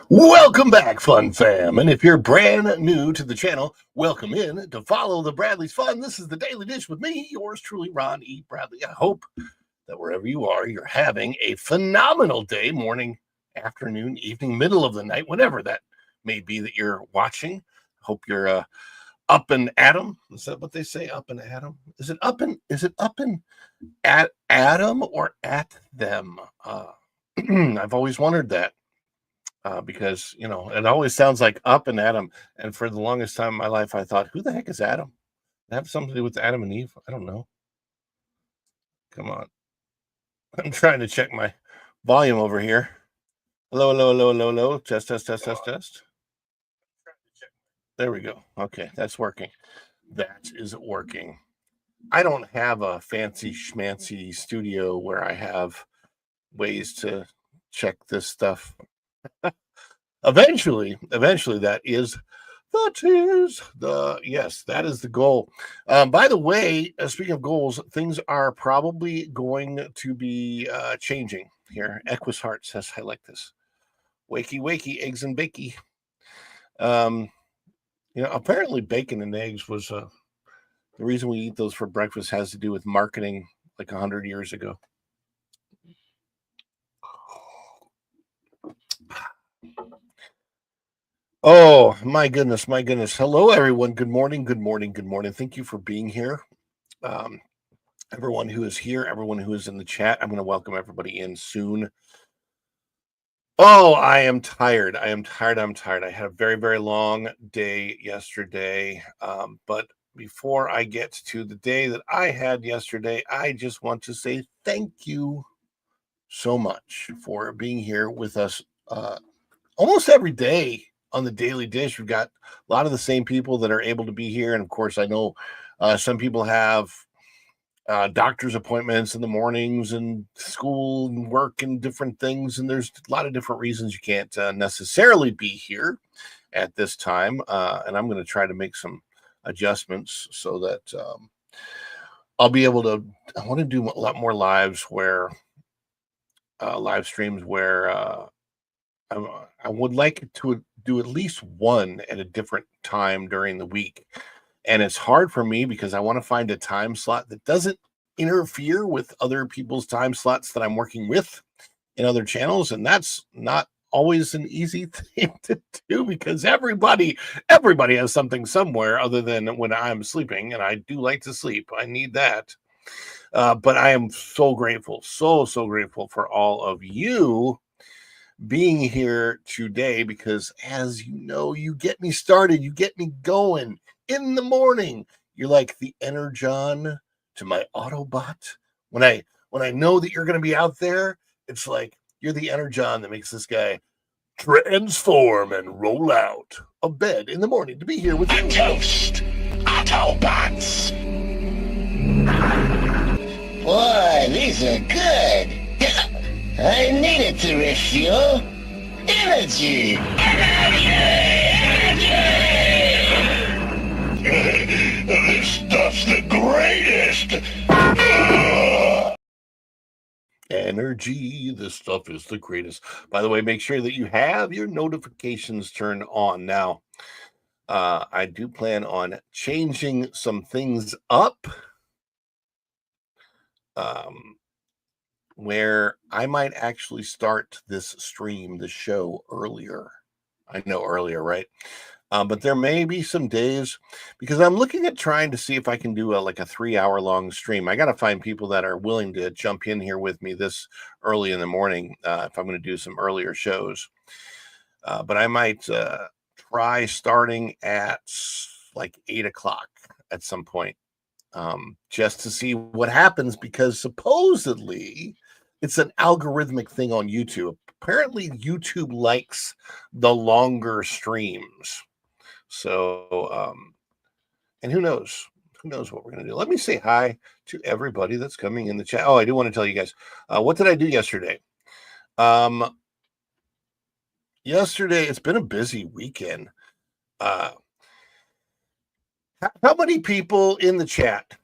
Welcome back, Fun Fam. And if you're brand new to the channel, welcome in to follow the Bradley's Fun. This is the Daily Dish with me, yours truly, Ron E. Bradley. I hope that wherever you are, you're having a phenomenal day, morning, afternoon, evening, middle of the night, whatever that may be that you're watching. Hope you're up and at 'em. Is that what they say? Up and at 'em? Is it up and at Adam or at them? I've always wondered that. Because, it always sounds like up and Adam. And for the longest time in my life, I thought, who the heck is Adam? Does it have something to do with Adam and Eve? I don't know. Come on. I'm trying to check my volume over here. Hello. Test. There we go. Okay, that's working. That is working. I don't have a fancy schmancy studio where I have ways to check this stuff. Eventually, that is the goal. By the way, speaking of goals, things are probably going to be changing here. Equus Heart says, I like this. Wakey, eggs and bakey. Apparently bacon and eggs was the reason we eat those for breakfast has to do with marketing like 100 years ago. Oh, my goodness. Hello, everyone. Good morning. Thank you for being here. Everyone who is here, everyone who is in the chat, I'm going to welcome everybody in soon. Oh, I am tired. I had a very, very long day yesterday. But before I get to the day that I had yesterday, I just want to say thank you so much for being here with us almost every day. On the Daily Dish, we've got a lot of the same people that are able to be here. And of course, I know some people have doctor's appointments in the mornings and school and work and different things. And there's a lot of different reasons you can't necessarily be here at this time. And I'm going to try to make some adjustments so that I'll be able to, I want to do a lot more live streams where I would like to do at least one at a different time during the week. And it's hard for me because I want to find a time slot that doesn't interfere with other people's time slots that I'm working with in other channels. And that's not always an easy thing to do because everybody has something somewhere other than when I'm sleeping. And I do like to sleep. I need that. But I am so grateful, so grateful for all of you being here today, because as you know, you get me started, you get me going in the morning. You're like the Energon to my Autobot. When I know that you're going to be out there, it's like you're the Energon that makes this guy transform and roll out of bed in the morning to be here with you. Toast Autobots. Boy, these are good. I needed to refuel. Energy! This stuff's the greatest! Energy, this stuff is the greatest. By the way, make sure that you have your notifications turned on. Now, I do plan on changing some things up, um, where I might actually start this stream, the show earlier. I know earlier, right? But there may be some days because I'm looking at trying to see if I can do like a 3 hour long stream. I got to find people that are willing to jump in here with me this early in the morning if I'm going to do some earlier shows. But I might try starting at like 8 o'clock at some point, just to see what happens, because supposedly it's an algorithmic thing on YouTube. Apparently, YouTube likes the longer streams. So, and who knows? Who knows what we're going to do? Let me say hi to everybody that's coming in the chat. Oh, I do want to tell you guys, what did I do yesterday? Yesterday, it's been a busy weekend. How many people in the chat?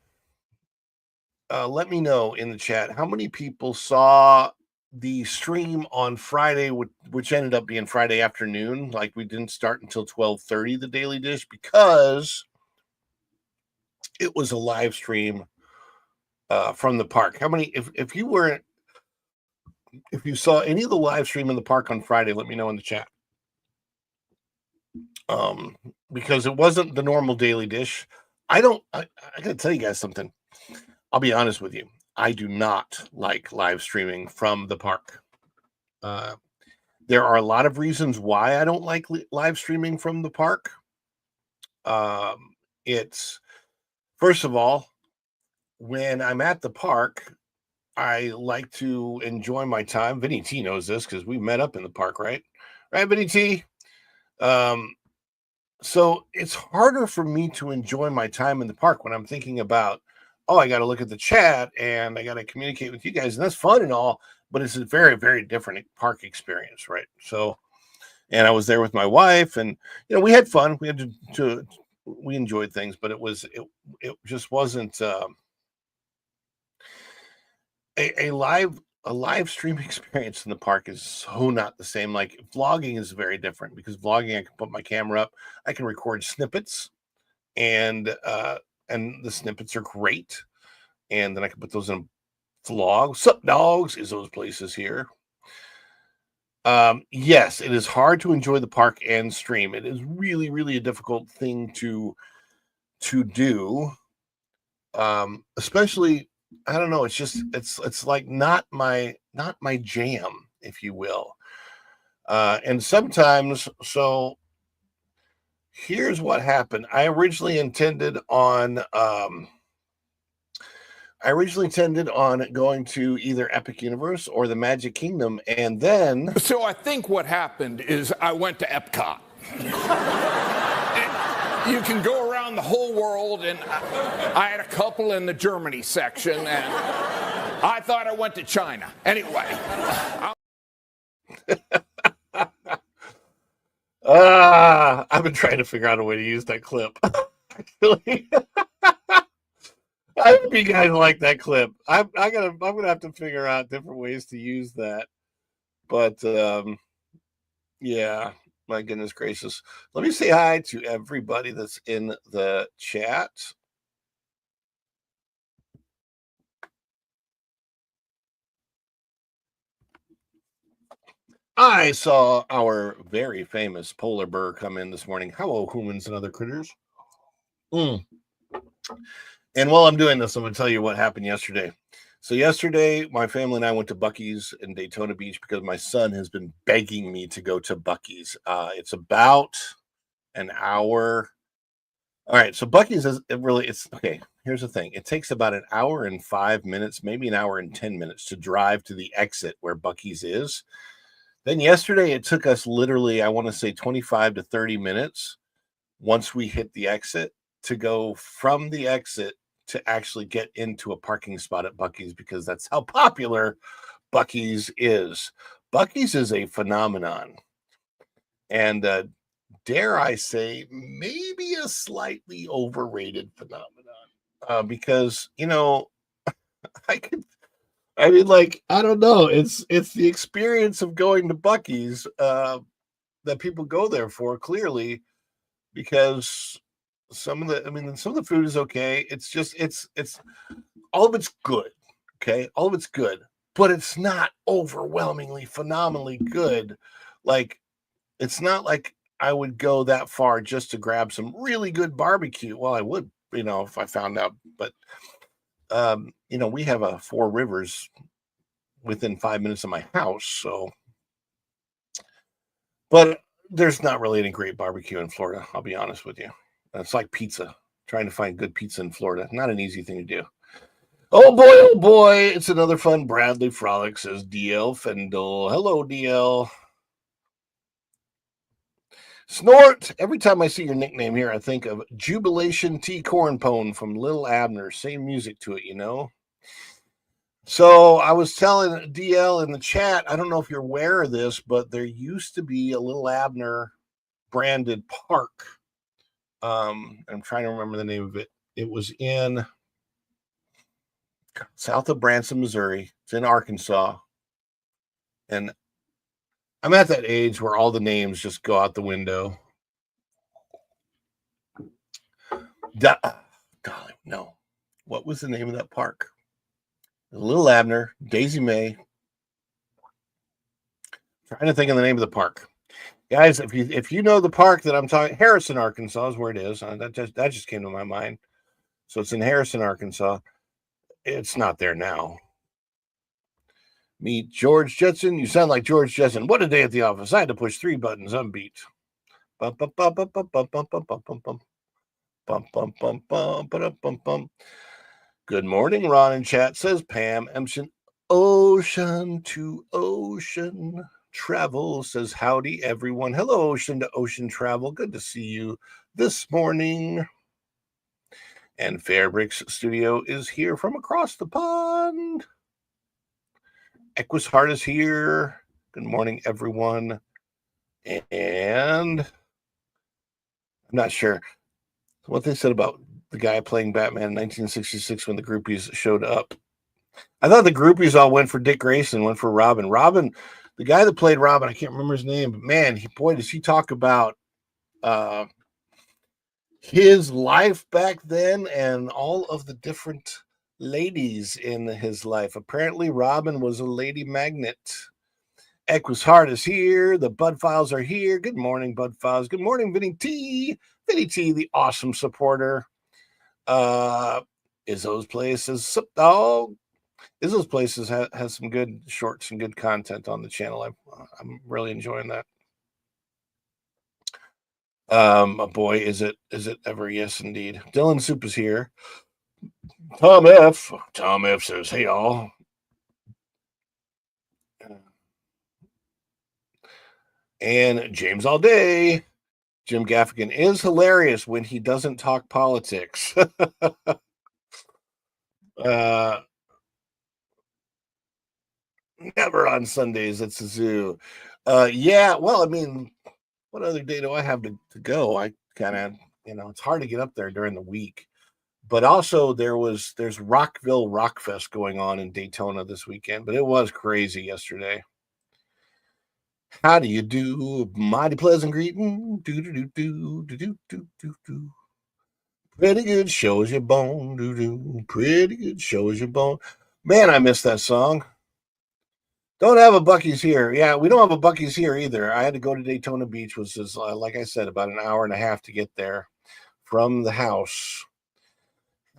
Let me know in the chat how many people saw the stream on Friday, which ended up being Friday afternoon. Like, we didn't start until 12:30, the Daily Dish, because it was a live stream from the park. How many? If you saw any of the live stream in the park on Friday, let me know in the chat. Because it wasn't the normal Daily Dish. I gotta tell you guys something. I'll be honest with you. I do not like live streaming from the park. There are a lot of reasons why I don't like live streaming from the park. It's, first of all, when I'm at the park, I like to enjoy my time. Vinny T knows this because we met up in the park, right? Right, Vinny T? So it's harder for me to enjoy my time in the park when I'm thinking about, oh, I got to look at the chat and I got to communicate with you guys. And that's fun and all, but it's a very, very different park experience, right? So, and I was there with my wife, and we had fun. We had we enjoyed things, but it just wasn't a live stream experience in the park is so not the same. Like, vlogging is very different, because vlogging, I can put my camera up, I can record snippets, and the snippets are great, and then I can put those in a vlog. Sup dogs is those places here. Yes, it is hard to enjoy the park and stream. It is really, really a difficult thing to do. Especially, I don't know, it's like not my jam, if you will. And sometimes, so here's what happened. I originally intended on going to either Epic Universe or the Magic Kingdom, and then So I think what happened is I went to Epcot. You can go around the whole world, and I had a couple in the Germany section, and I thought I went to China. Anyway. I've been trying to figure out a way to use that clip. Actually, I hope you guys like that clip. I'm gonna have to figure out different ways to use that. But yeah, my goodness gracious. Let me say hi to everybody that's in the chat. I saw our very famous polar bear come in this morning. Hello, humans and other critters. And while I'm doing this, I'm going to tell you what happened yesterday. So yesterday, my family and I went to Buc-ee's in Daytona Beach because my son has been begging me to go to Buc-ee's. It's about an hour. All right, so Buc-ee's it's okay. Here's the thing. It takes about an hour and 5 minutes, maybe an hour and 10 minutes to drive to the exit where Buc-ee's is. Then yesterday, it took us literally, I want to say 25 to 30 minutes once we hit the exit to go from the exit to actually get into a parking spot at Buc-ee's, because that's how popular Buc-ee's is. Buc-ee's is a phenomenon. And dare I say, maybe a slightly overrated phenomenon. Because, I don't know. It's the experience of going to Buc-ee's that people go there for, clearly. because some of the food is okay. It's just it's all of it's good. Okay, all of it's good, but it's not overwhelmingly phenomenally good. Like, it's not like I would go that far just to grab some really good barbecue. Well, I would, if I found out, but we have a Four Rivers within 5 minutes of my house, so. But there's not really any great barbecue in Florida. I'll be honest with you. It's like pizza. Trying to find good pizza in Florida, not an easy thing to do. Oh boy, it's another fun Bradley frolic, says DL Fendel. Hello, DL. Snort. Every time I see your nickname here, I think of Jubilation T. Cornpone from Little Abner. Same music to it. So I was telling DL in the chat, I don't know if you're aware of this, but there used to be a Little Abner branded park. I'm trying to remember the name of it. It was in south of Branson, Missouri. It's in Arkansas. And I'm at that age where all the names just go out the window. Golly, no. What was the name of that park? Little Abner, Daisy May. Trying to think of the name of the park. Guys, if you know the park that I'm talking, Harrison, Arkansas is where it is. That just came to my mind. So it's in Harrison, Arkansas. It's not there now. Meet George Jetson. You sound like George Jetson. What a day at the office. I had to push 3 buttons unbeat. Bum, bum, bum, bum, bum, bum, bum, bum, bum, bum, bum. Bum, bum, bum, bum, bum, bum, bum. Good morning, Ron in chat, says Pam Empson. Ocean to ocean travel, says howdy, everyone. Hello, ocean to ocean travel. Good to see you this morning. And Fairbricks Studio is here from across the pond. Equus Heart is here. Good morning, everyone. And I'm not sure what they said about the guy playing Batman in 1966 when the groupies showed up. I thought the groupies all went for Dick Grayson, went for Robin. Robin, the guy that played Robin, I can't remember his name, but man, boy, does he talk about his life back then and all of the different ladies in his life. Apparently, Robin was a lady magnet. Equus Heart is here. The Bud Files are here. Good morning, Bud Files. Good morning, Vinny T. Vinny T, the awesome supporter. Izzo's Places. Oh, Izzo's Places has some good shorts and good content on the channel. I'm really enjoying that. Boy, is it ever? Yes, indeed. Dylan Soup is here. Tom F says, hey, y'all. And James All Day. Jim Gaffigan is hilarious when he doesn't talk politics. Never on Sundays. It's a zoo. Yeah, well, I mean, what other day do I have to go? I kind of, it's hard to get up there during the week. But also there's Rockville Rockfest going on in Daytona this weekend, but it was crazy yesterday. How do you do? Mighty pleasant greeting. Do do do do do do do do do. Pretty good shows your bone. Do do. Pretty good shows your bone. Man, I missed that song. Don't have a Buc-ee's here. Yeah, we don't have a Buc-ee's here either. I had to go to Daytona Beach, which is, like I said, about an hour and a half to get there from the house.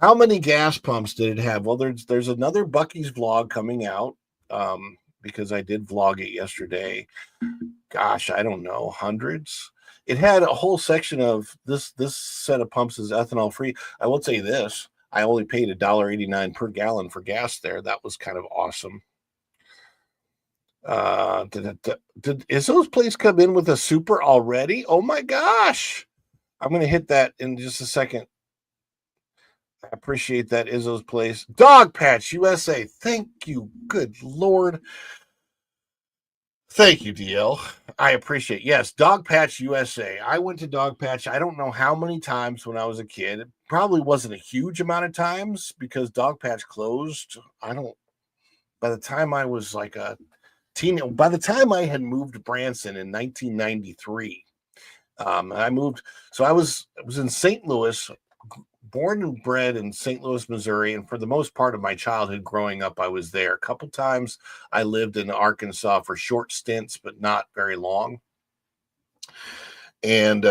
How many gas pumps did it have? Well, there's another Buc-ee's vlog coming out because I did vlog it yesterday. Gosh, I don't know, hundreds. It had a whole section of this set of pumps is ethanol free. I will say this: I only paid $1.89 per gallon for gas there. That was kind of awesome. Did Izzo's Place come in with a super already? Oh my gosh! I'm gonna hit that in just a second. I appreciate that, Izzo's Place. Dog Patch USA. Thank you. Good Lord. Thank you, DL. I appreciate it. Yes, Dog Patch USA. I went to Dog Patch. I don't know how many times when I was a kid. It probably wasn't a huge amount of times because Dog Patch closed. By the time I was like a teen, by the time I had moved to Branson in 1993, I moved, so I was in St. Louis, born and bred in St. Louis, Missouri, and for the most part of my childhood growing up, I was there. A couple times I lived in Arkansas for short stints, but not very long. And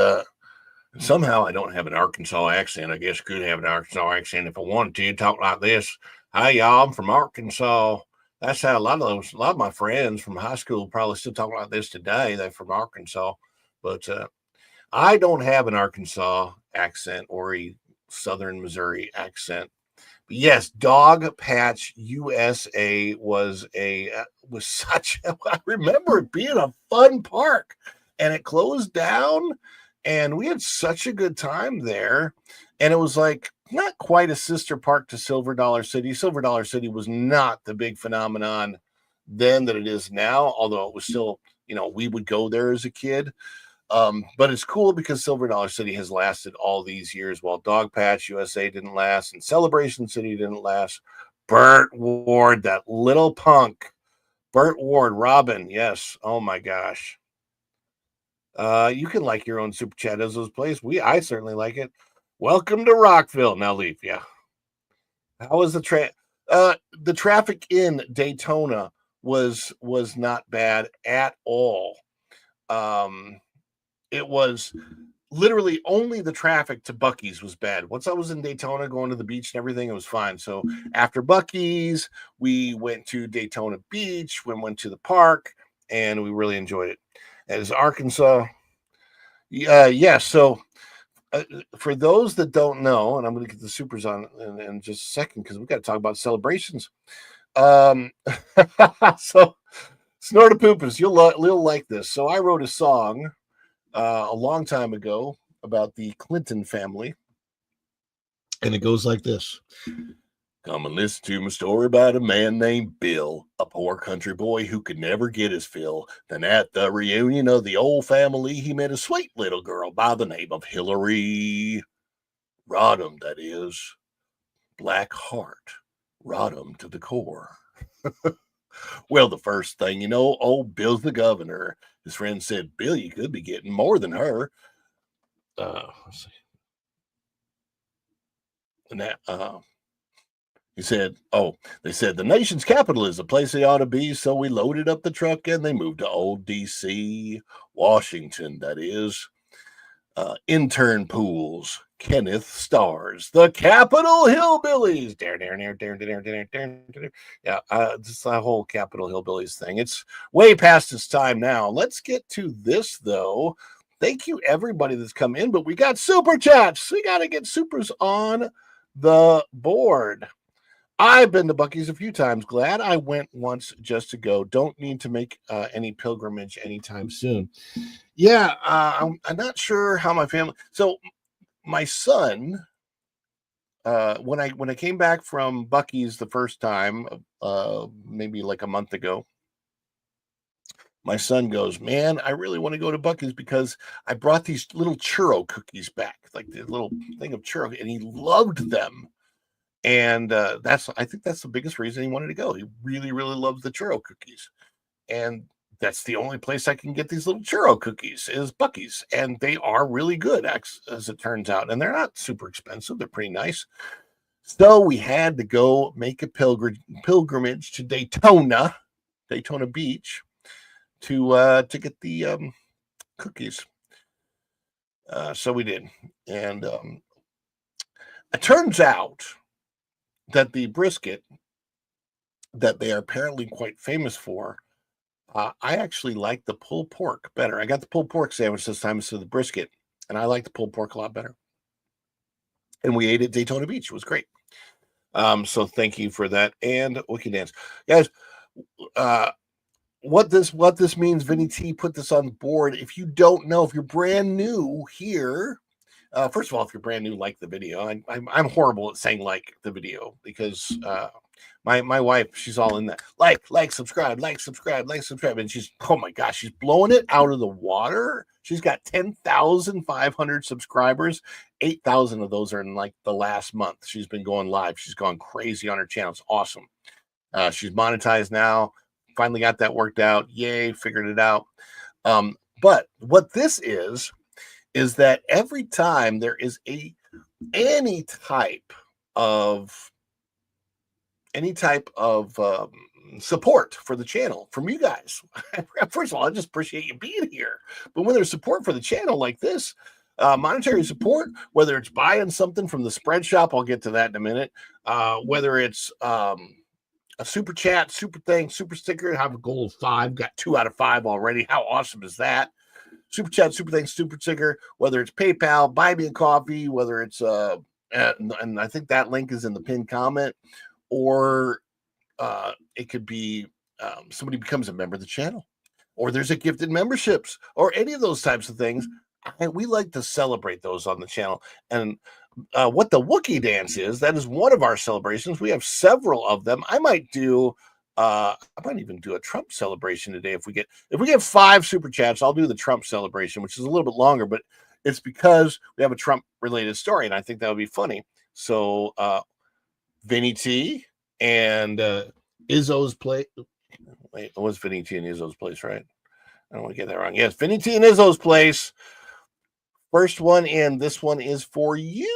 somehow I don't have an Arkansas accent. I guess I could have an Arkansas accent if I wanted to talk like this. Hi, y'all, I'm from Arkansas. That's how a lot of my friends from high school probably still talk like this today. They're from Arkansas, but I don't have an Arkansas accent or a Southern Missouri accent. But yes, Dog Patch USA was such. I remember it being a fun park, and it closed down, and we had such a good time there. And it was like not quite a sister park to Silver Dollar City. Silver Dollar City was not the big phenomenon then that it is now, although it was still, we would go there as a kid. But it's cool because Silver Dollar City has lasted all these years, while Dog Patch USA didn't last and Celebration City didn't last. Burt Ward, that little punk. Burt Ward, Robin, yes. Oh my gosh. You can like your own super chat as those plays. I certainly like it. Welcome to Rockville. Now leave, yeah. How was the traffic in Daytona was not bad at all. It was literally only the traffic to Buc-ee's was bad. Once I was in Daytona going to the beach and everything, it was fine. So after Buc-ee's, we went to Daytona Beach, went to the park, and we really enjoyed it. As Arkansas, yeah. So for those that don't know, and I'm going to get the supers on in just a second because we got to talk about celebrations. So Snortapoopers, you'll like this. So I wrote a song a long time ago about the Clinton family. And it goes like this. Come and listen to my story about a man named Bill, a poor country boy who could never get his fill. Then at the reunion of the old family, he met a sweet little girl by the name of Hillary. Rodham, that is. Black heart. Rodham to the core. Well, the first thing you know, old Bill's the governor. His friend said, Bill, you could be getting more than her. Let's see. And that, he said, they said the nation's capital is the place they ought to be. So we loaded up the truck and they moved to old D.C., Washington, that is. Intern pools, Kenneth Stars, the Capitol Hillbillies. Yeah, just the whole Capitol Hillbillies thing. It's way past its time now. Let's get to this, though. Thank you, everybody that's come in, but we got super chats. We got to get supers on the board. I've been to Buc-ee's a few times. Glad I went once just to go. Don't need to make any pilgrimage anytime soon. Yeah, I'm not sure how my family. So my son, when I came back from Buc-ee's the first time, maybe like a month ago, my son goes, man, I really want to go to Buc-ee's because I brought these little churro cookies back, like the little thing of churro, and he loved them. And I think that's the biggest reason he wanted to go. He really, really loves the churro cookies. And that's the only place I can get these little churro cookies is Buc-ee's. And they are really good, as it turns out. And they're not super expensive. They're pretty nice. So we had to go make a pilgrimage to Daytona Beach to get the cookies. So we did. And it turns out that the brisket that they are apparently quite famous for, I actually like the pulled pork better. I got the pulled pork sandwich this time instead of the brisket, and I like the pulled pork a lot better. And we ate at Daytona Beach. It was great. So thank you for that. And Wiki Dance. Guys, what this means, Vinny T put this on the board. If you don't know, if you're brand new here, first of all, if you're brand new, like the video. I'm horrible at saying like the video because my wife, she's all in that like, subscribe, and she's, oh my gosh, she's blowing it out of the water. She's got 10,500 subscribers. 8,000 of those are in like the last month. She's been going live. She's gone crazy on her channel. It's awesome. She's monetized now. Finally got that worked out. Yay, figured it out. But what this is is that every time there is any type of support for the channel from you guys. First of all, I just appreciate you being here. But when there's support for the channel like this, monetary support, whether it's buying something from the spread shop, I'll get to that in a minute. Whether it's a super chat, super thing, super sticker, I have a goal of 5, got 2 out of 5 already. How awesome is that? Super chat, super thing, super sticker, whether it's PayPal, buy me a coffee, whether it's and I think that link is in the pinned comment, or it could be somebody becomes a member of the channel, or there's a gifted memberships, or any of those types of things. And we like to celebrate those on the channel. And what the Wookiee dance is, that is one of our celebrations. We have several of them. I might even do a Trump celebration today. If we get 5 super chats, I'll do the Trump celebration, which is a little bit longer, but it's because we have a Trump related story, and I think that would be funny. So Vinny T and Izzo's place. Wait, it was Vinny T and Izzo's place, right? I don't want to get that wrong. Yes, Vinny T and Izzo's place. First one in. This one is for you.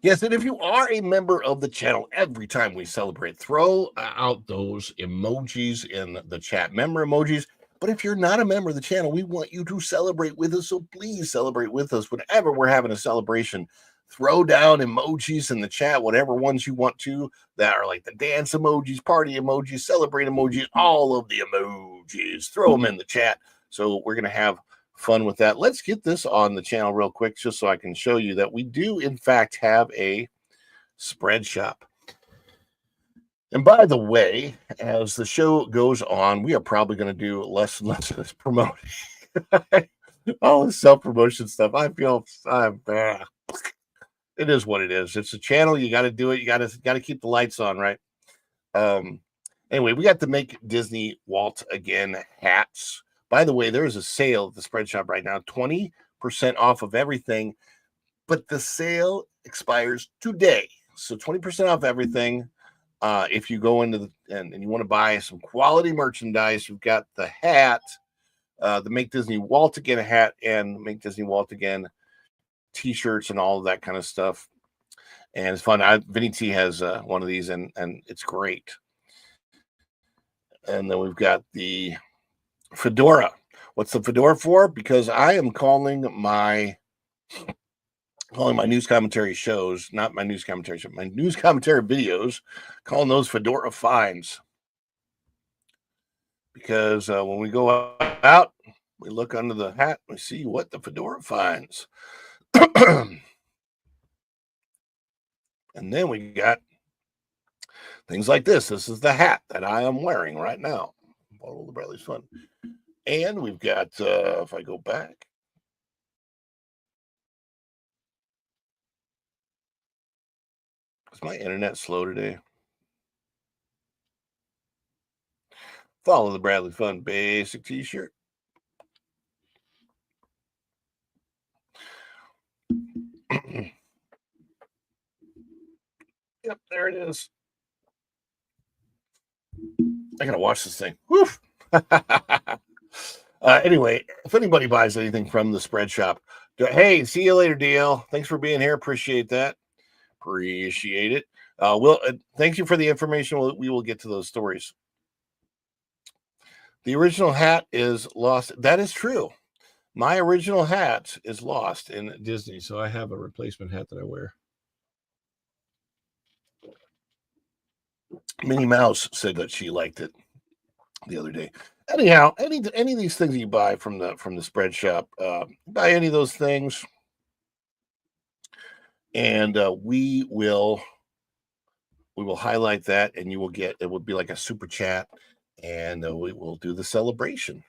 Yes, and if you are a member of the channel, every time we celebrate, throw out those emojis in the chat, member emojis. But if you're not a member of the channel, we want you to celebrate with us. So please celebrate with us whenever we're having a celebration. Throw down emojis in the chat, whatever ones you want to, that are like the dance emojis, party emojis, celebrate emojis, all of the emojis. Throw them in the chat. So we're going to have fun with that. Let's get this on the channel real quick, just so I can show you that we do in fact have a spread shop. And by the way, as the show goes on, we are probably going to do less and less of this promoting. All this self-promotion stuff. I feel it is what it is. It's a channel. You got to do it. You got to keep the lights on, right? Anyway, we got the Make Disney Walt Again hats. By the way, there is a sale at the spread shop right now, 20% off of everything, but the sale expires today. So 20% off everything. If you go into and you want to buy some quality merchandise, you've got the hat, the Make Disney Walt Again hat, and Make Disney Walt Again t-shirts and all of that kind of stuff. And it's fun. Vinny T has one of these, and it's great. And then we've got the fedora. What's the fedora for? Because I am calling my news commentary shows, not my news commentary show, my news commentary videos, calling those fedora finds. Because when we go out, we look under the hat, we see what the fedora finds. And then we got things like this. This is the hat that I am wearing right now. Bottle of Bradley's Fun. And we've got, if I go back, is my internet slow today? Follow the Bradley Fun basic t-shirt. Yep, there it is. I gotta watch this thing. Woof. Anyway, if anybody buys anything from the spread shop, hey, see you later, DL. Thanks for being here. Appreciate that. Appreciate it. Thank you for the information. We will get to those stories. The original hat is lost. That is true. My original hat is lost in Disney, so I have a replacement hat that I wear. Minnie Mouse said that she liked it the other day. Anyhow, any of these things you buy from the spread shop, buy any of those things, and we will we will highlight that, and you will get it. Would be like a super chat, and we will do the celebration.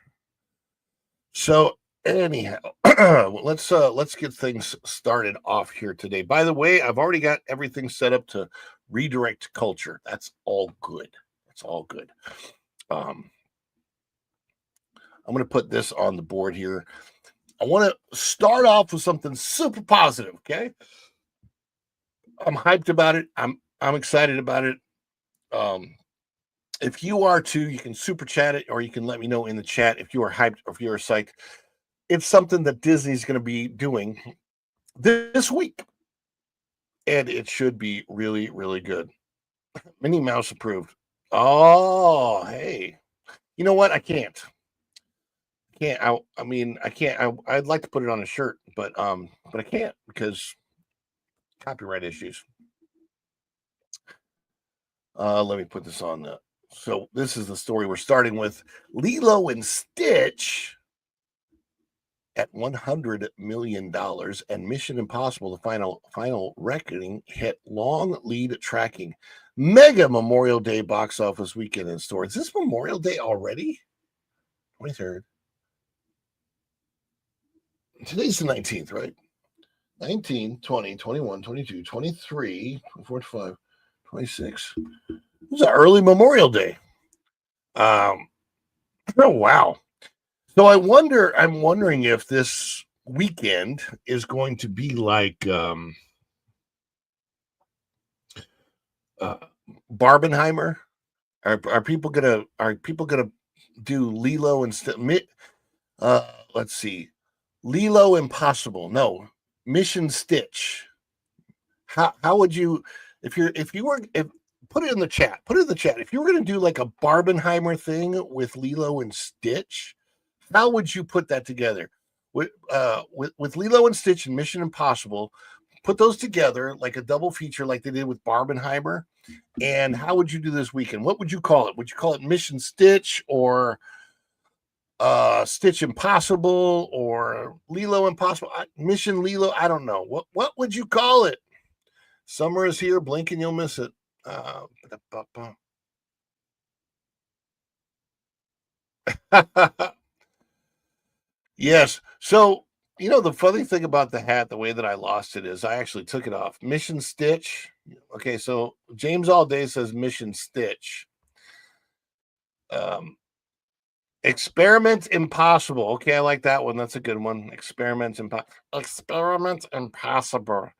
So anyhow, let's get things started off here today. By the way, I've already got everything set up to redirect culture. That's all good. That's all good. I'm going to put this on the board here. I want to start off with something super positive. Okay, I'm hyped about it. I'm excited about it. If you are too, you can super chat it, or you can let me know in the chat if you are hyped or if you're psyched. It's something that Disney's going to be doing this week, and it should be really, really good. Minnie Mouse approved. Oh, hey, you know what? I can't. I mean, I can't. I'd like to put it on a shirt, but I can't because copyright issues. Let me put this on the. So this is the story we're starting with. Lilo and Stitch at $100 million, and Mission Impossible: The Final Reckoning hit long lead tracking. Mega Memorial Day box office weekend in store. Is this Memorial Day already? 23rd. Today's the 19th, right? 19, 20, 21, 22, 23, 24, 25, 26. This is an early Memorial Day. Oh, wow. So I'm wondering if this weekend is going to be like Barbenheimer. Are people gonna do Lilo and let's see, Lilo Impossible? No, Mission Stitch. How would you if you were if put it in the chat? Put it in the chat. If you were gonna do like a Barbenheimer thing with Lilo and Stitch, how would you put that together? With Lilo and Stitch and Mission Impossible, put those together like a double feature, like they did with Barbenheimer. And how would you do this weekend? What would you call it? Would you call it Mission Stitch or Stitch Impossible or Lilo Impossible? Mission Lilo? I don't know. What would you call it? Summer is here. Blink and you'll miss it. Yes. So, the funny thing about the hat, the way that I lost it is I actually took it off. Mission Stitch. Okay, so James All Day says Mission Stitch. Experiment Impossible. Okay, I like that one. That's a good one. Experiment Impossible.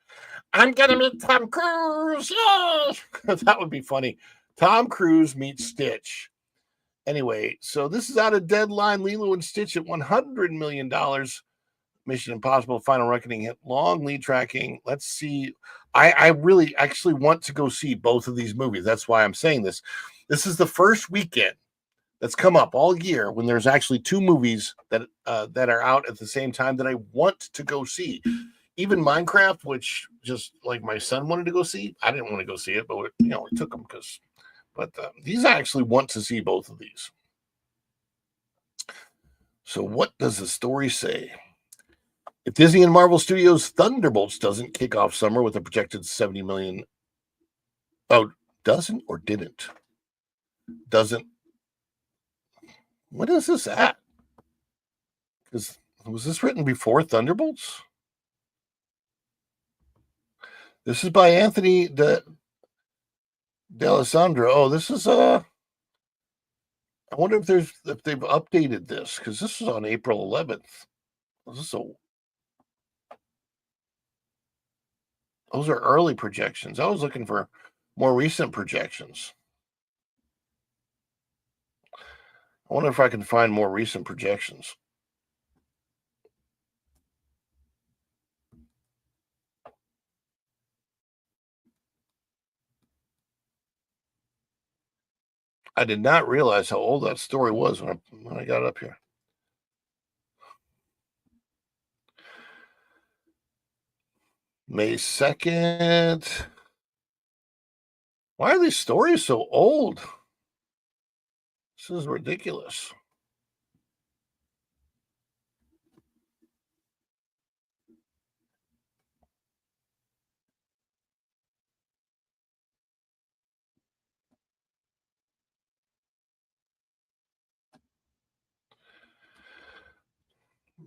I'm gonna meet Tom Cruise. Yay! That would be funny. Tom Cruise meets Stitch. Anyway, so this is out of deadline. Lilo and Stitch at $100 million. Mission Impossible: Final Reckoning hit long lead tracking. Let's see. I really actually want to go see both of these movies. That's why I'm saying this. This is the first weekend that's come up all year when there's actually two movies that are out at the same time that I want to go see. Even Minecraft, which just like my son wanted to go see, I didn't want to go see it, but it took him because. But these I actually want to see both of these. So what does the story say? If Disney and Marvel Studios' Thunderbolts doesn't kick off summer with a projected 70 million. Oh, doesn't or didn't? Doesn't. What is this at? Was this written before Thunderbolts? This is by Anthony D'Alessandro. Oh, this is I wonder if they've updated this because this was on April 11th. Those are early projections. I was looking for more recent projections. I wonder if I can find more recent projections. I did not realize how old that story was when I got up here. May 2nd. Why are these stories so old? This is ridiculous.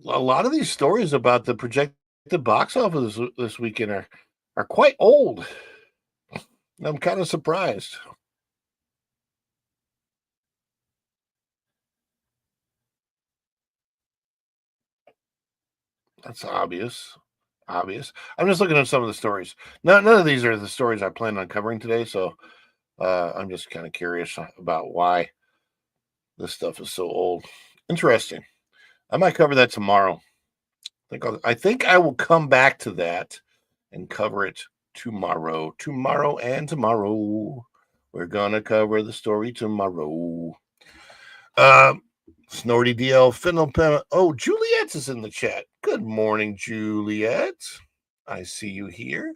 A lot of these stories about the projected box office this weekend are quite old. I'm kind of surprised. That's obvious. Obvious. I'm just looking at some of the stories. None of these are the stories I plan on covering today, so I'm just kind of curious about why this stuff is so old. Interesting. I might cover that tomorrow. I think I will come back to that and cover it tomorrow. Tomorrow and tomorrow. We're gonna cover the story tomorrow. Snorty DL Finnell. Oh, Juliet is in the chat. Good morning, Juliet. I see you here.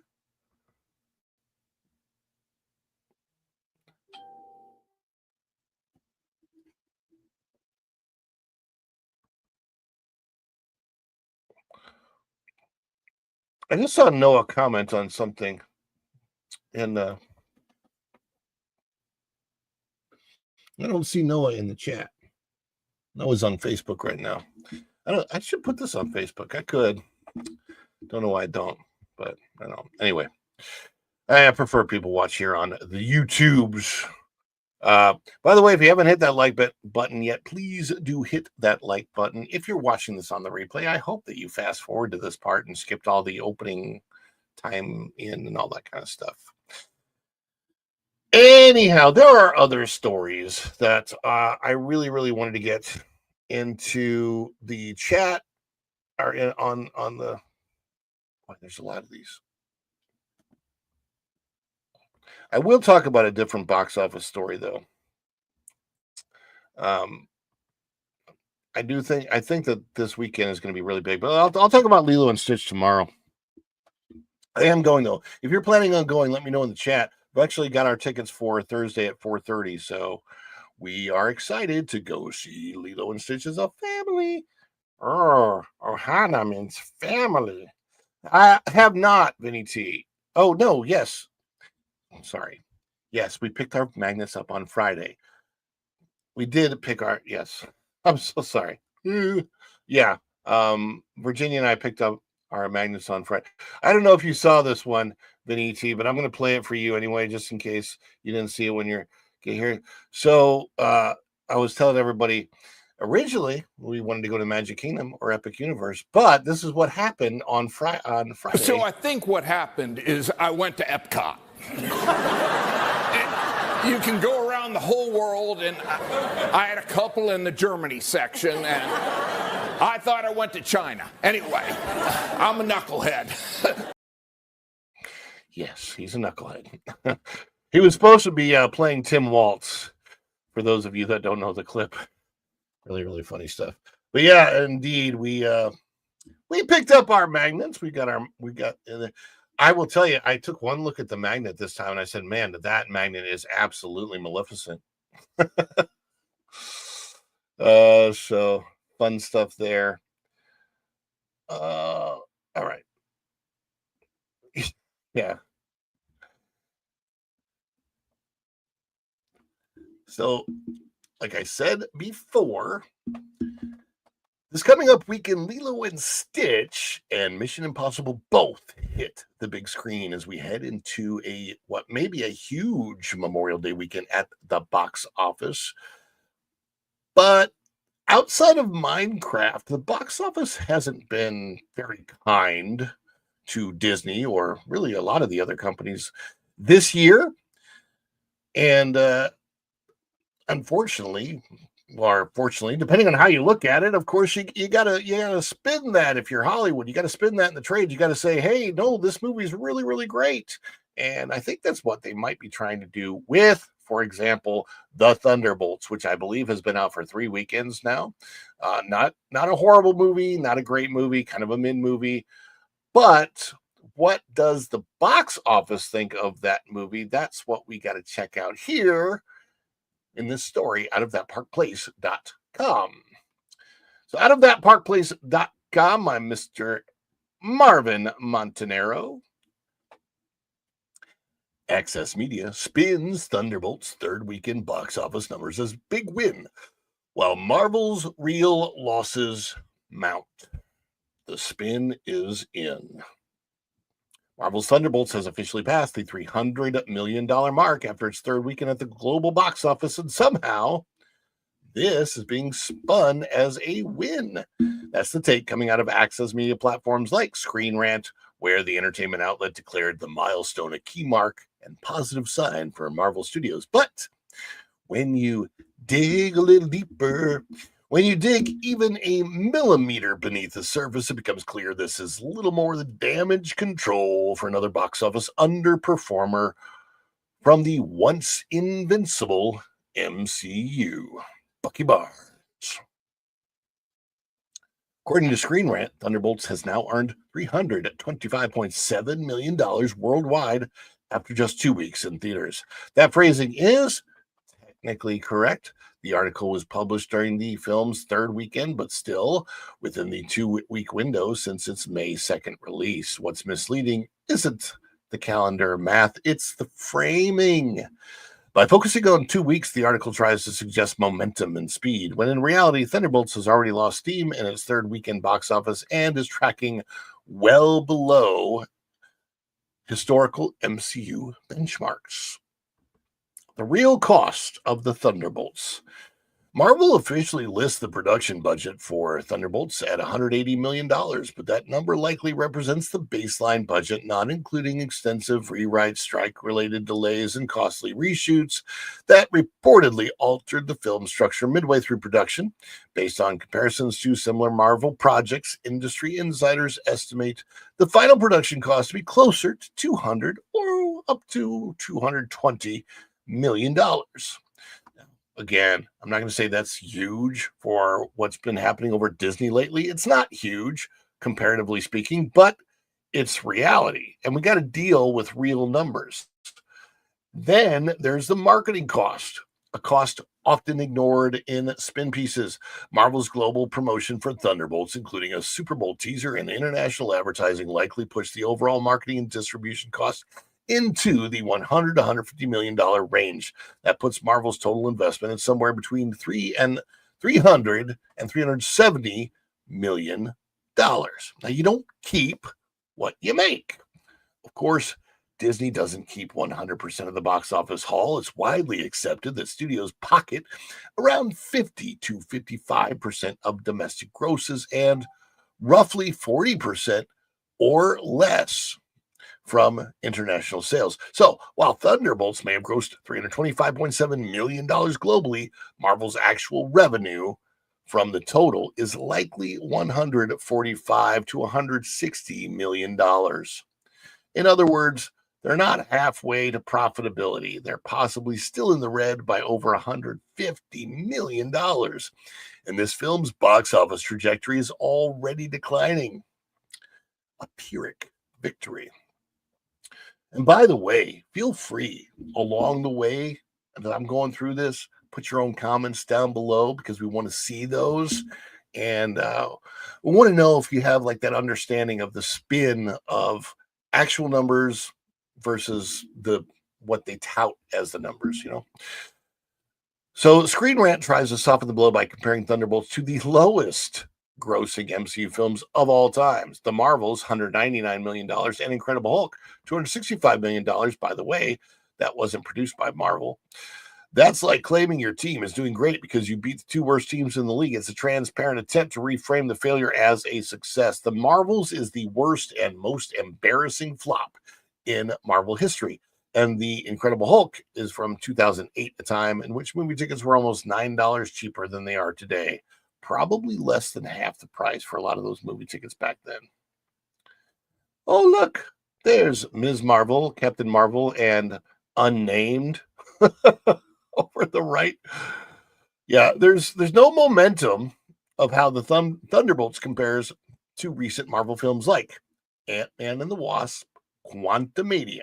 I just saw Noah comment on something, and I don't see Noah in the chat. Noah's on Facebook right now. I should put this on Facebook. I could. Don't know why I don't, but I don't. Anyway, I prefer people watch here on the YouTubes. By the way, if you haven't hit that like button yet, please do hit that like button. If you're watching this on the replay, I hope that you fast forward to this part and skipped all the opening time in and all that kind of stuff. Anyhow, there are other stories that I really wanted to get into the chat or on the. Boy, there's a lot of these. I will talk about a different box office story though. I think that this weekend is going to be really big, but I'll talk about Lilo and Stitch tomorrow. I am going though. If you're planning on going, let me know in the chat. We've actually got our tickets for Thursday at 4:30, so we are excited to go see Lilo and Stitch as a family. Ohana means family. I have not, Vinny T. Oh no, yes. I'm sorry. Yes, we picked our magnets up on Friday. We did pick our yes. I'm so sorry. Yeah. Virginia and I picked up our magnets on Friday. I don't know if you saw this one, Vinny T, but I'm gonna play it for you anyway, just in case you didn't see it when you're here. So I was telling everybody originally we wanted to go to Magic Kingdom or Epic Universe, but this is what happened on Friday. So I think what happened is I went to Epcot. You can go around the whole world, and I had a couple in the Germany section, and I thought I went to China. Anyway, I'm a knucklehead. Yes, he's a knucklehead. He was supposed to be playing Tim Waltz, for those of you that don't know the clip. Really funny stuff. But yeah, indeed, we picked up our magnets. I will tell you, I took one look at the magnet this time and I said, man, that magnet is absolutely maleficent. So fun stuff there. All right. Yeah. So, like I said before, this coming up weekend, Lilo and Stitch and Mission Impossible both hit the big screen as we head into what may be a huge Memorial Day weekend at the box office. But outside of Minecraft, the box office hasn't been very kind to Disney or really a lot of the other companies this year. And unfortunately, or fortunately, depending on how you look at it, of course, you gotta spin that. If you're Hollywood, you gotta spin that in the trade. You gotta say, hey, no, this movie's really great. And I think that's what they might be trying to do with, for example, the Thunderbolts, which I believe has been out for 3 weekends now. Not a horrible movie, not a great movie, kind of a mid movie. But what does the box office think of that movie? That's what we got to check out here in this story out of thatparkplace.com. So out of thatparkplace.com, I'm Mr. Marvin Montanaro. Access Media spins Thunderbolt's third weekend box office numbers as big win, while Marvel's real losses mount. The spin is in. Marvel's Thunderbolts has officially passed the $300 million mark after its third weekend at the global box office, and somehow this is being spun as a win. That's the take coming out of access media platforms like Screen Rant, where the entertainment outlet declared the milestone a key mark and positive sign for Marvel Studios. But when you dig a little deeper, when you dig even a millimeter beneath the surface, it becomes clear this is little more than damage control for another box office underperformer from the once invincible MCU. Bucky Barnes. According to Screen Rant, Thunderbolts has now earned $325.7 million worldwide after just 2 weeks in theaters. That phrasing is technically correct. The article was published during the film's third weekend, but still within the 2-week window since its May 2nd release. What's misleading isn't the calendar math, it's the framing. By focusing on 2 weeks, the article tries to suggest momentum and speed, when in reality, Thunderbolts has already lost steam in its third weekend box office and is tracking well below historical MCU benchmarks. The real cost of the Thunderbolts. Marvel officially lists the production budget for Thunderbolts at $180 million, but that number likely represents the baseline budget, not including extensive rewrites, strike-related delays, and costly reshoots that reportedly altered the film structure midway through production. Based on comparisons to similar Marvel projects, industry insiders estimate the final production cost to be closer to $200 or up to $220 million. Again, I'm not going to say that's huge for what's been happening over at Disney lately. It's not huge, comparatively speaking, but it's reality. And we got to deal with real numbers. Then there's the marketing cost, a cost often ignored in spin pieces. Marvel's global promotion for Thunderbolts, including a Super Bowl teaser and international advertising, likely pushed the overall marketing and distribution costs into the $100 to $150 million range. That puts Marvel's total investment at somewhere between $300 and $370 million. Now, you don't keep what you make. Of course, Disney doesn't keep 100% of the box office haul. It's widely accepted that studios pocket around 50 to 55% of domestic grosses and roughly 40% or less from international sales. So while Thunderbolts may have grossed $325.7 million globally, Marvel's actual revenue from the total is likely $145 to $160 million. In other words, they're not halfway to profitability. They're possibly still in the red by over $150 million. And this film's box office trajectory is already declining. A Pyrrhic victory. And by the way, feel free along the way that I'm going through this, put your own comments down below because we want to see those. And we want to know if you have like that understanding of the spin of actual numbers versus what they tout as the numbers, you know. So Screen Rant tries to soften the blow by comparing Thunderbolts to the lowest grossing MCU films of all times. The Marvels, $199 million, and Incredible Hulk, $265 million. By the way, that wasn't produced by Marvel. That's like claiming your team is doing great because you beat the two worst teams in the league. It's a transparent attempt to reframe the failure as a success. The Marvels is the worst and most embarrassing flop in Marvel history. And the Incredible Hulk is from 2008, a time in which movie tickets were almost $9 cheaper than they are today. Probably less than half the price for a lot of those movie tickets back then. Oh, look, there's Ms. Marvel, Captain Marvel, and Unnamed over the right. Yeah, there's no momentum of how the Thunderbolts compares to recent Marvel films like Ant-Man and the Wasp, Quantumania.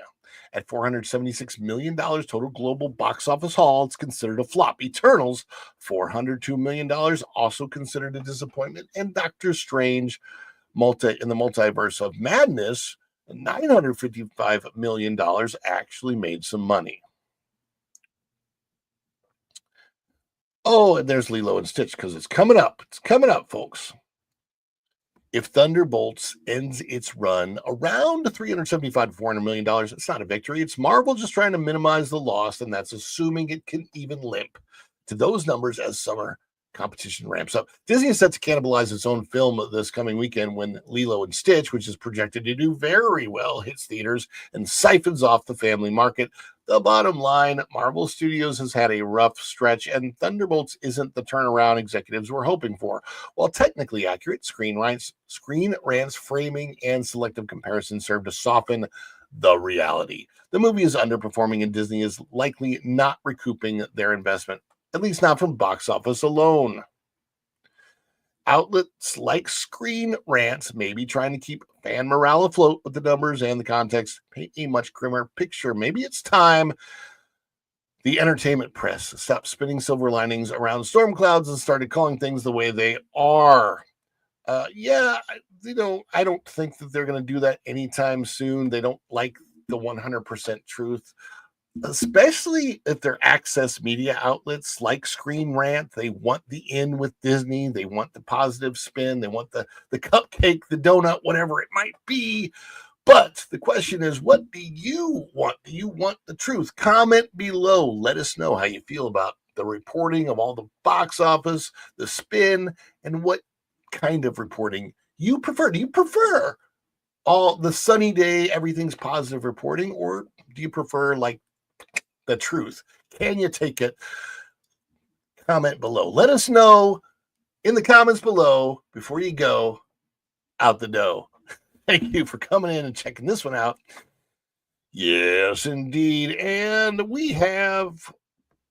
At $476 million total global box office haul, it's considered a flop. Eternals, $402 million, also considered a disappointment. And Doctor Strange, in the Multiverse of Madness, $955 million, actually made some money. Oh, and there's Lilo and Stitch because it's coming up. It's coming up, folks. If Thunderbolts ends its run around $375 to $400 million, it's not a victory. It's Marvel just trying to minimize the loss, and that's assuming it can even limp to those numbers as summer competition ramps up. Disney is set to cannibalize its own film this coming weekend when Lilo and Stitch, which is projected to do very well, hits theaters and siphons off the family market. The bottom line, Marvel Studios has had a rough stretch, and Thunderbolts isn't the turnaround executives were hoping for. While technically accurate, Screen Rant's framing and selective comparison serve to soften the reality. The movie is underperforming, and Disney is likely not recouping their investment, at least not from box office alone. Outlets like Screen Rant may be trying to keep fan morale afloat, but the numbers and the context paint a much grimmer picture. Maybe it's time the entertainment press stopped spinning silver linings around storm clouds and started calling things the way they are. I don't think that they're going to do that anytime soon. They don't like the 100% truth, especially if they're access media outlets like Screen Rant. They want the in with Disney. They want the positive spin. They want the cupcake, the donut, whatever it might be. But the question is, what do you want? Do you want the truth? Comment below. Let us know how you feel about the reporting of all the box office, the spin, and what kind of reporting you prefer. Do you prefer all the sunny day, everything's positive reporting, or do you prefer like the truth? Can you take it? Comment below. Let us know in the comments below before you go out the door. Thank you for coming in and checking this one out. Yes, indeed. And we have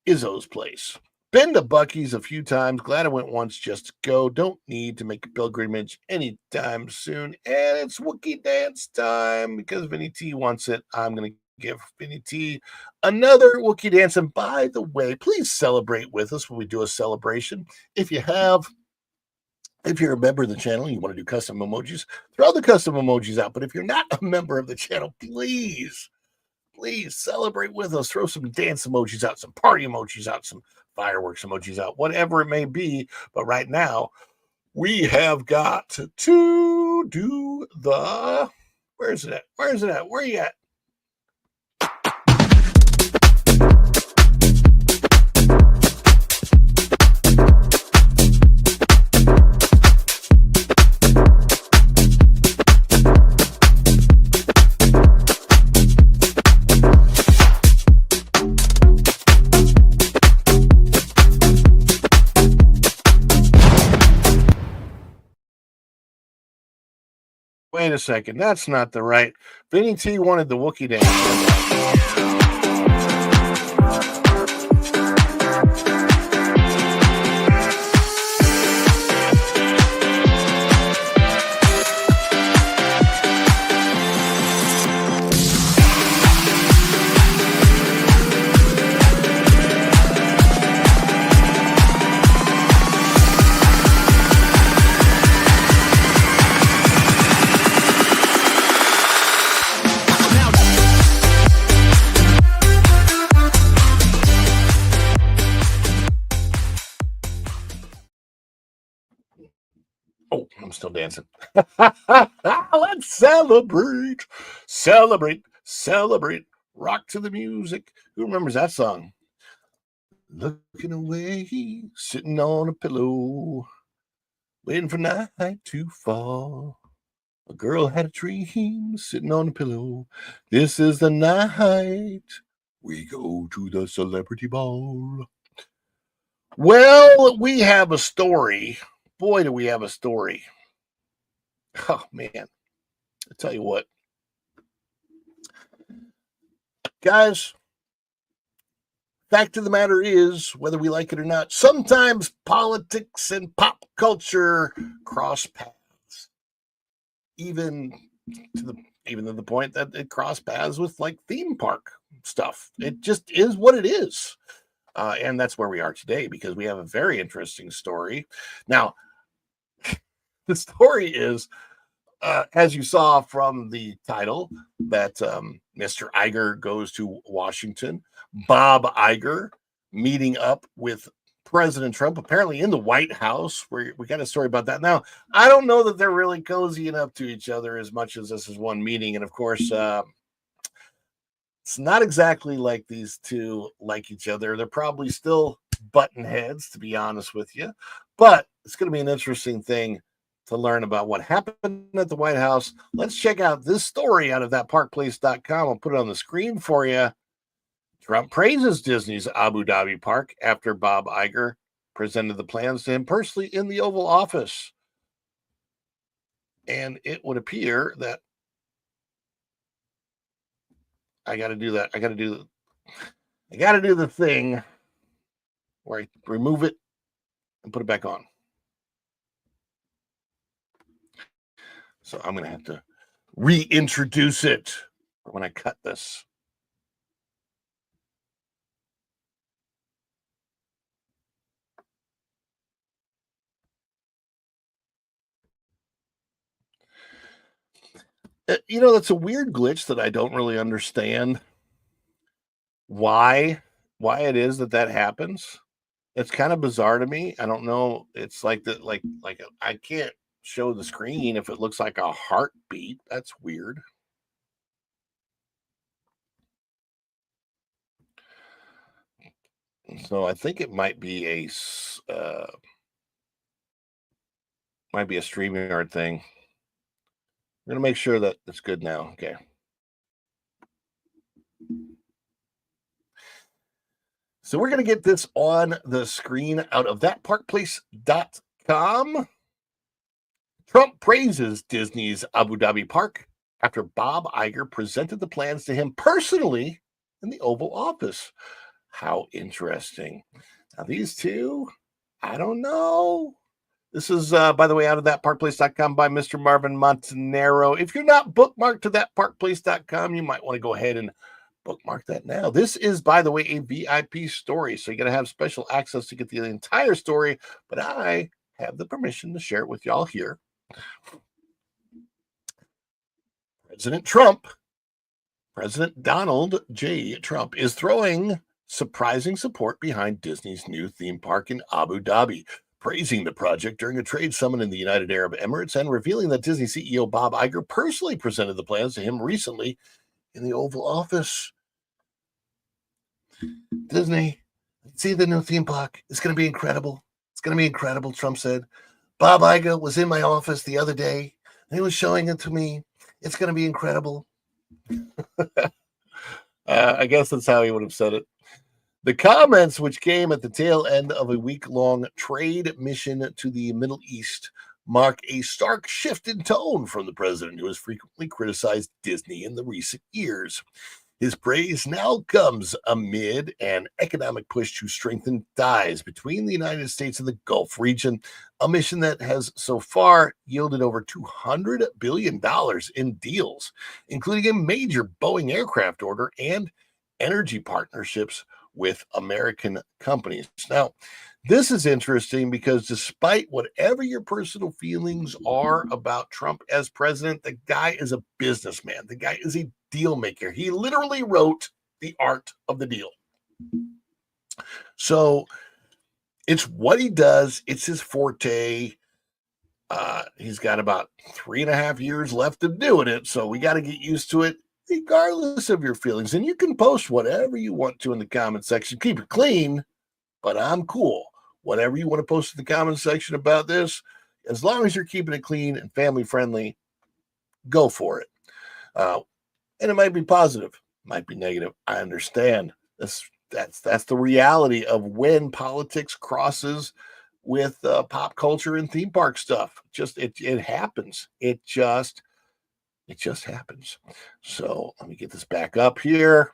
Izzo's Place. Been to Buc-ee's a few times. Glad I went once just to go. Don't need to make a pilgrimage anytime soon. And it's Wookiee dance time because Vinny T wants it. I'm going to give Vinny T another Wookiee dance. And by the way, please celebrate with us when we do a celebration. If you're a member of the channel and you want to do custom emojis, throw the custom emojis out. But if you're not a member of the channel, please celebrate with us. Throw some dance emojis out, some party emojis out, some fireworks emojis out, whatever it may be. But right now, we have got to do the... Where's it at? Where are you at? Wait a second, that's not the right. Vinny T wanted the Wookiee dance. Oh, I'm still dancing. Let's celebrate. Rock to the music. Who remembers that song? Looking away, sitting on a pillow, waiting for night to fall. A girl had a dream, sitting on a pillow. This is the night we go to the celebrity ball. Well, we have a story. Boy, do we have a story. Oh, man. I tell you what. Guys, fact of the matter is, whether we like it or not, sometimes politics and pop culture cross paths. Even to the point that it cross paths with like theme park stuff. It just is what it is. And that's where we are today because we have a very interesting story. Now, the story is, as you saw from the title, that Mr. Iger goes to Washington. Bob Iger meeting up with President Trump apparently in the White House. We got a story about that. Now, I don't know that they're really cozying up to each other as much as this is one meeting. And of course, it's not exactly like these two like each other. They're probably still button heads, to be honest with you. But it's going to be an interesting thing to learn about what happened at the White House. Let's check out this story out of thatparkplace.com. I'll put it on the screen for you. Trump praises Disney's Abu Dhabi park after Bob Iger presented the plans to him personally in the Oval Office. And it would appear that I got to do that. I got to do the thing where I remove it and put it back on. So I'm going to have to reintroduce it when I cut this. That's a weird glitch that I don't really understand why it is that happens. It's kind of bizarre to me. I don't know. It's like that, like I can't show the screen if it looks like a heartbeat. That's weird. So I think it might be a StreamYard thing. I'm going to make sure that it's good now. Okay. So we're going to get this on the screen out of thatparkplace.com. Trump praises Disney's Abu Dhabi park after Bob Iger presented the plans to him personally in the Oval Office. How interesting. Now, these two, I don't know. This is, by the way, out of thatparkplace.com by Mr. Marvin Montanero. If you're not bookmarked to thatparkplace.com, you might want to go ahead and bookmark that now. This is, by the way, a VIP story, so you got to have special access to get the entire story, but I have the permission to share it with y'all here. President Donald J. Trump is throwing surprising support behind Disney's new theme park in Abu Dhabi, praising the project during a trade summit in the United Arab Emirates and revealing that Disney CEO Bob Iger personally presented the plans to him recently in the Oval Office. Disney, see the new theme park. It's going to be incredible. It's going to be incredible, Trump said. Bob Iger was in my office the other day, and he was showing it to me. It's going to be incredible. I guess that's how he would have said it. The comments, which came at the tail end of a week-long trade mission to the Middle East, mark a stark shift in tone from the president who has frequently criticized Disney in the recent years. His praise now comes amid an economic push to strengthen ties between the United States and the Gulf region, a mission that has so far yielded over $200 billion in deals, including a major Boeing aircraft order and energy partnerships with American companies. Now, this is interesting because despite whatever your personal feelings are about Trump as president, the guy is a businessman. The guy is a deal maker. He literally wrote The Art of the Deal. So it's what he does. It's his forte. He's got about 3.5 years left of doing it. So we got to get used to it, regardless of your feelings. And you can post whatever you want to in the comment section. Keep it clean, but I'm cool. Whatever you want to post in the comment section about this, as long as you're keeping it clean and family friendly, go for it. And it might be positive, might be negative. I understand. That's the reality of when politics crosses with pop culture and theme park stuff. It happens. It just happens. So let me get this back up here.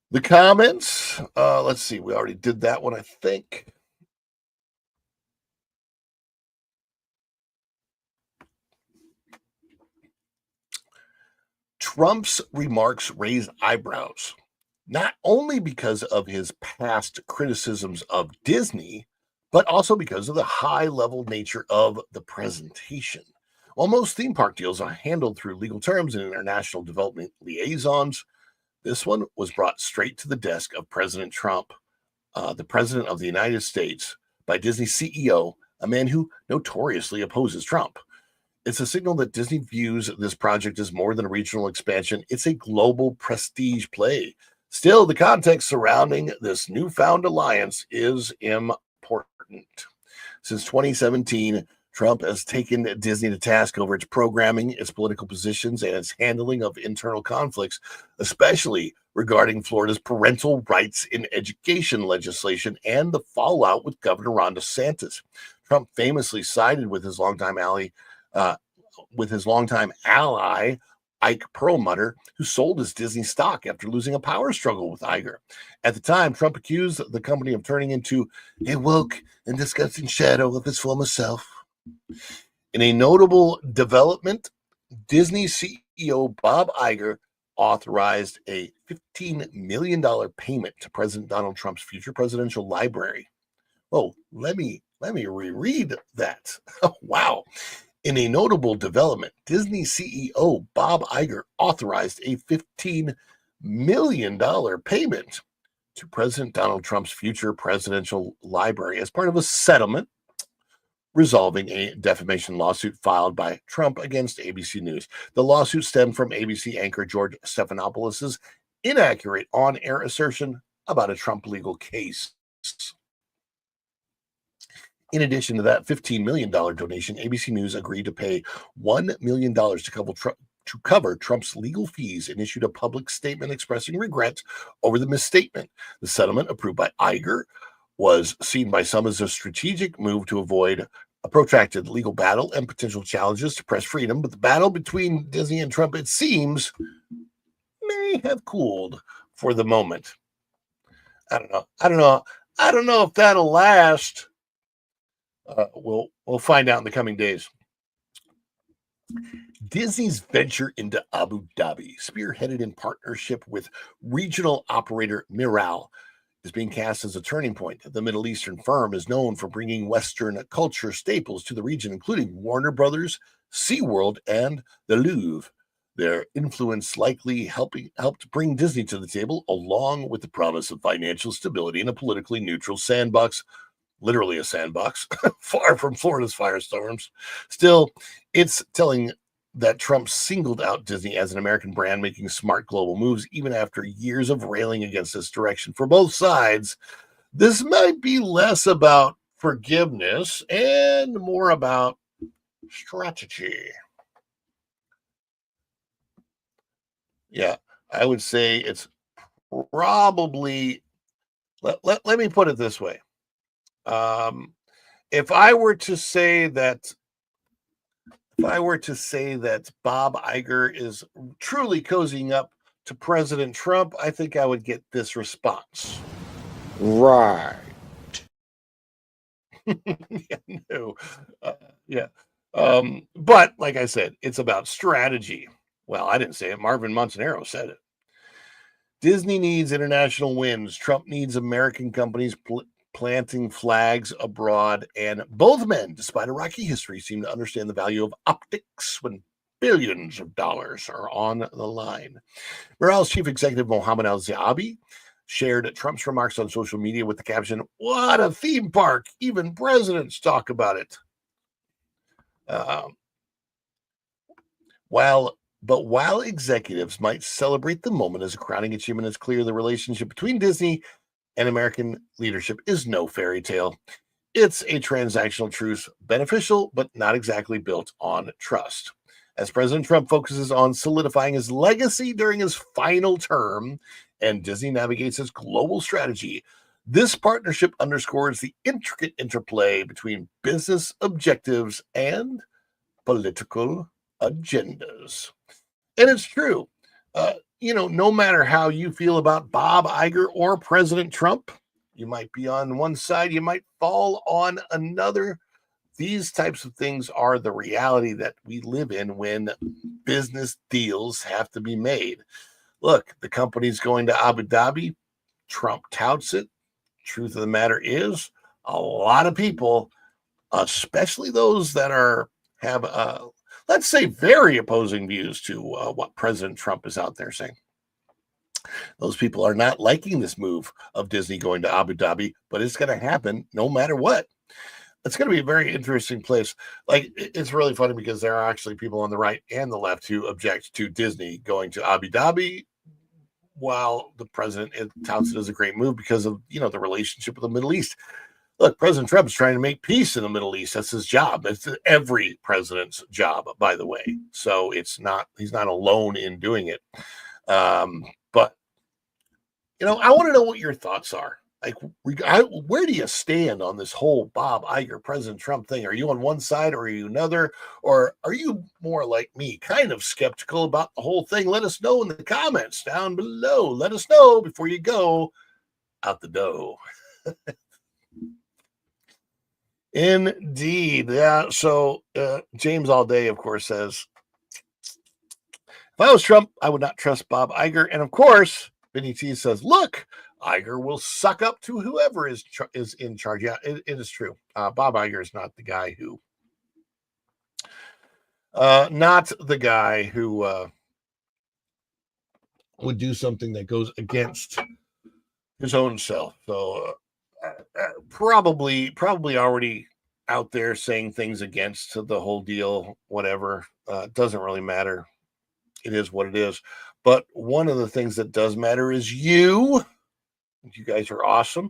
The comments. Let's see. We already did that one, I think. Trump's remarks raised eyebrows, not only because of his past criticisms of Disney, but also because of the high-level nature of the presentation. While most theme park deals are handled through legal terms and international development liaisons, This one was brought straight to the desk of President Trump, the President of the United States, by Disney CEO, a man who notoriously opposes Trump. It's a signal that Disney views this project as more than a regional expansion. It's a global prestige play. Still, the context surrounding this newfound alliance is important. Since 2017, Trump has taken Disney to task over its programming, its political positions, and its handling of internal conflicts, especially regarding Florida's parental rights in education legislation and the fallout with Governor Ron DeSantis. Trump famously sided with his longtime ally, Ike Perlmutter, who sold his Disney stock after losing a power struggle with Iger. At the time, Trump accused the company of turning into a woke and disgusting shadow of its former self. In a notable development, Disney CEO Bob Iger authorized a $15 million payment to President Donald Trump's future presidential library. Oh, let me reread that. Wow. In a notable development, Disney CEO Bob Iger authorized a $15 million payment to President Donald Trump's future presidential library as part of a settlement resolving a defamation lawsuit filed by Trump against ABC News. The lawsuit stemmed from ABC anchor George Stephanopoulos' inaccurate on-air assertion about a Trump legal case. In addition to that $15 million donation, ABC News agreed to pay $1 million to cover Trump's legal fees and issued a public statement expressing regret over the misstatement. The settlement, approved by Iger, was seen by some as a strategic move to avoid a protracted legal battle and potential challenges to press freedom, but the battle between Disney and Trump, it seems, may have cooled for the moment. I don't know if that'll last. We'll find out in the coming days. Disney's venture into Abu Dhabi, spearheaded in partnership with regional operator Miral, is being cast as a turning point. The Middle Eastern firm is known for bringing Western culture staples to the region, including Warner Brothers, SeaWorld, and the Louvre. Their influence likely helped bring Disney to the table, along with the promise of financial stability in a politically neutral sandbox, literally a sandbox, far from Florida's firestorms. Still, it's telling that Trump singled out Disney as an American brand making smart global moves, even after years of railing against this direction. For both sides, this might be less about forgiveness and more about strategy. Yeah, I would say it's probably, let me put it this way. If I were to say that Bob Iger is truly cozying up to President Trump, I think I would get this response. Right. Yeah, no. Yeah. But like I said, it's about strategy. Well, I didn't say it. Marvin Montanaro said it. Disney needs international wins. Trump needs American companies planting flags abroad, and both men, despite a rocky history, seem to understand the value of optics when billions of dollars are on the line. Miral's chief executive, Mohammed Al-Zaabi, shared Trump's remarks on social media with the caption, "What a theme park! Even presidents talk about it." While executives might celebrate the moment as a crowning achievement, it's clear the relationship between Disney and American leadership is no fairy tale. It's a transactional truce, beneficial, but not exactly built on trust. As President Trump focuses on solidifying his legacy during his final term and Disney navigates his global strategy, this partnership underscores the intricate interplay between business objectives and political agendas. And it's true. No matter how you feel about Bob Iger or President Trump, you might be on one side, you might fall on another. These types of things are the reality that we live in when business deals have to be made. Look, the company's going to Abu Dhabi. Trump touts it. Truth of the matter is, a lot of people, especially those that have let's say very opposing views to what President Trump is out there saying, Those people are not liking this move of Disney going to Abu Dhabi, but it's going to happen no matter what. It's going to be a very interesting place. Like, it's really funny because there are actually people on the right and the left who object to Disney going to Abu Dhabi, while the president touts it as a great move because of, the relationship with the Middle East. Look, President Trump is trying to make peace in the Middle East. That's his job. It's every president's job, by the way. So he's not alone in doing it. But I want to know what your thoughts are. Like, where do you stand on this whole Bob Iger, President Trump thing? Are you on one side or are you another? Or are you more like me, kind of skeptical about the whole thing? Let us know in the comments down below. Let us know before you go out the door. Indeed. Yeah. So James All Day, of course, says, if I was Trump, I would not trust Bob Iger. And of course, Vinny T says, look, Iger will suck up to whoever is in charge. Yeah, it is true. Bob Iger is not the guy who would do something that goes against his own self. So probably already out there saying things against the whole deal, whatever. Doesn't really matter. It is what it is. But one of the things that does matter is you. You guys are awesome.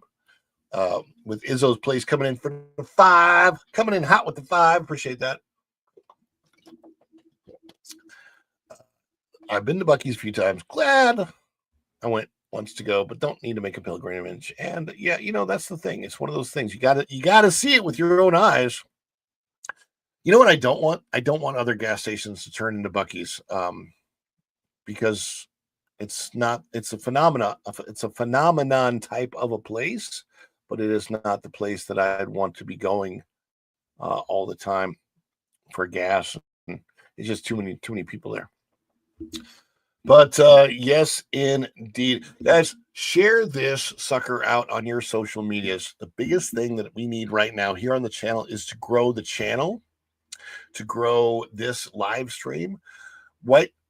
With Izzo's Place coming in for the 5. Coming in hot with the 5. Appreciate that. I've been to Buc-ee's a few times. Glad I went once to go, but don't need to make a pilgrimage. And yeah, that's the thing. It's one of those things. You gotta see it with your own eyes. You know what I don't want? I don't want other gas stations to turn into Buc-ee's. Because it's a phenomenon type of a place, but it is not the place that I'd want to be going all the time for gas. It's just too many people there. But yes, indeed. Guys, share this sucker out on your social medias. The biggest thing that we need right now here on the channel is to grow the channel, to grow this live stream.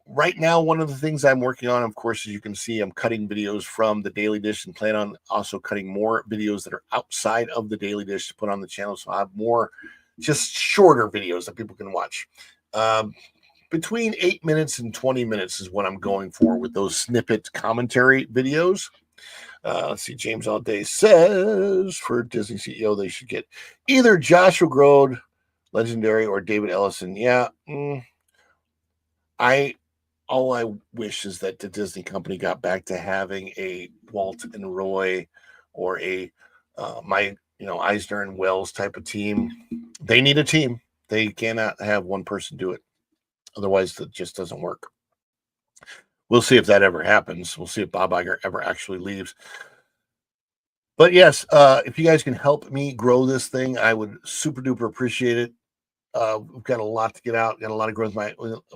Right now, one of the things I'm working on, of course, as you can see, I'm cutting videos from the Daily Dish and plan on also cutting more videos that are outside of the Daily Dish to put on the channel. So I have more just shorter videos that people can watch. Between 8 minutes and 20 minutes is what I'm going for with those snippet commentary videos. Let's see, James All Day says for Disney CEO, they should get either Joshua Grode, legendary, or David Ellison. Yeah, all I wish is that the Disney company got back to having a Walt and Roy or a Eisner and Wells type of team. They need a team. They cannot have one person do it. Otherwise, it just doesn't work. We'll see if that ever happens. We'll see if Bob Iger ever actually leaves. But yes, if you guys can help me grow this thing, I would super duper appreciate it. We've got a lot to get out, got a lot of growth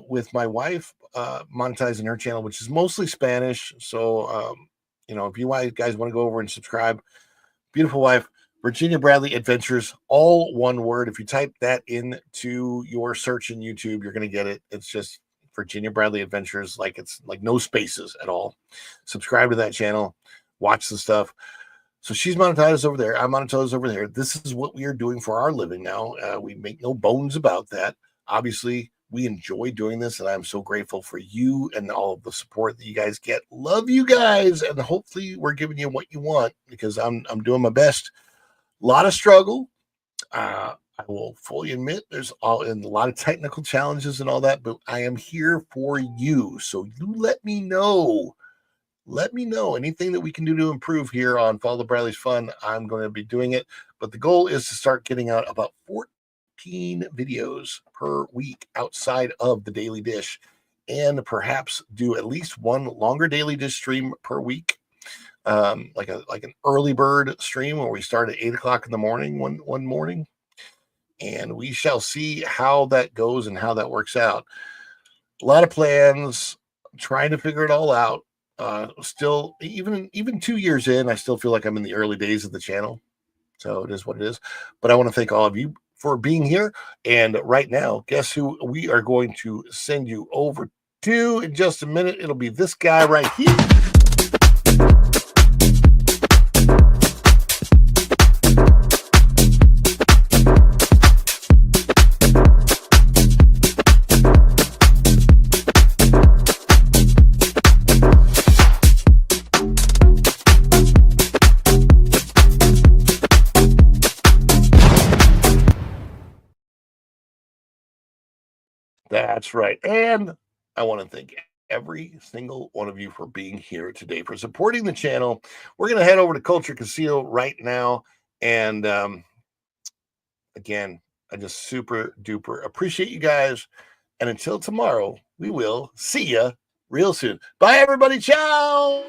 with my wife, monetizing her channel, which is mostly Spanish. So, if you guys want to go over and subscribe, beautiful wife, Virginia Bradley Adventures, all one word. If you type that into your search in YouTube, you're going to get it. It's just Virginia Bradley Adventures, it's like no spaces at all. Subscribe to that channel, watch the stuff. So she's monetized over there. I'm monetized over there. This is what we are doing for our living now. We make no bones about that. Obviously, we enjoy doing this, and I'm so grateful for you and all of the support that you guys get. Love you guys, and hopefully we're giving you what you want because I'm doing my best. A lot of struggle. I will fully admit there's a lot of technical challenges and all that, but I am here for you. So you let me know. Let me know anything that we can do to improve here on Follow Bradley's Fun. I'm going to be doing it, but the goal is to start getting out about 14 videos per week outside of the Daily Dish, and perhaps do at least one longer Daily Dish stream per week, like an early bird stream where we start at 8 o'clock in the morning one morning, and we shall see how that goes and how that works out. A lot of plans, trying to figure it all out. Still, even 2 years in, I still feel like I'm in the early days of the channel. So it is what it is. But I want to thank all of you for being here. And right now, guess who we are going to send you over to in just a minute? It'll be this guy right here. That's right. And I want to thank every single one of you for being here today, for supporting the channel. We're going to head over to Culture Casino right now. And again, I just super duper appreciate you guys. And until tomorrow, we will see you real soon. Bye, everybody. Ciao.